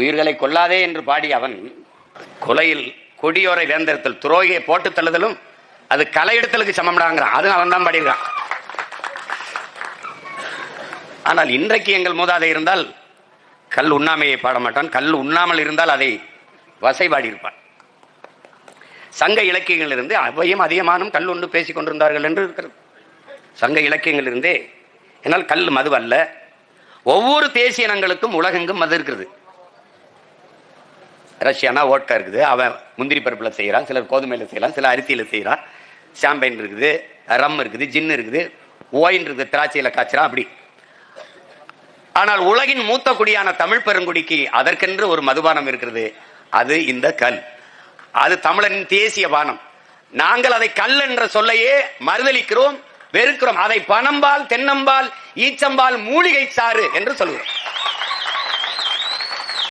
உயிர்களை கொல்லாதே என்று பாடி அவன் கொலையில் கொடியோரை வேந்தரத்தில் துரோகியை போட்டு தள்ளுதலும் அது களை எடுத்தலுக்கு சமம்டாங்கிறான். அது அவன் தான் பாடியிருக்கான். ஆனால் இன்றைக்கு எங்கள் மூதாதை இருந்தால் கல் உண்ணாமையை பாட மாட்டான். கல் உண்ணாமல் இருந்தால் அதை வசை பாடியிருப்பான். சங்க இலக்கியங்களிலிருந்து அவையும் அதிகமானும் கல் உண்டு பேசிக் கொண்டிருந்தார்கள் என்று இருக்கிறது. சங்க இலக்கியங்களிலிருந்தே. என்னால் கல் மது அல்ல. ஒவ்வொரு தேசிய இனங்களுக்கும் உலகெங்கும் மது இருக்கிறது. ரஷ்யானா ஓட்கா இருக்குது, அவன் முந்திரி பருப்பில் செய்கிறான், சிலர் கோதுமையில் செய்யலாம், சிலர் அரிசியில் செய்கிறான். சாம்பைன் இருக்குது, ரம் இருக்குது, ஜின்னு இருக்குது, ஓயின் இருக்குது, திராட்சையில் காய்ச்சிறான். அப்படி. ஆனால் உலகின் மூத்த குடியான தமிழ் பெருங்குடிக்கு அதற்கென்று ஒரு மதுபானம் இருக்கிறது. அது இந்த கல். அது தமிழனின் தேசிய பானம். நாங்கள் அதை கல் என்ற சொல்லையே மறுதலிக்கிறோம், வெறுக்கிறோம். அதை பனம்பால், தென்னம்பால், ஈச்சம்பால், மூலிகை சாறு என்று சொல்கிறோம்.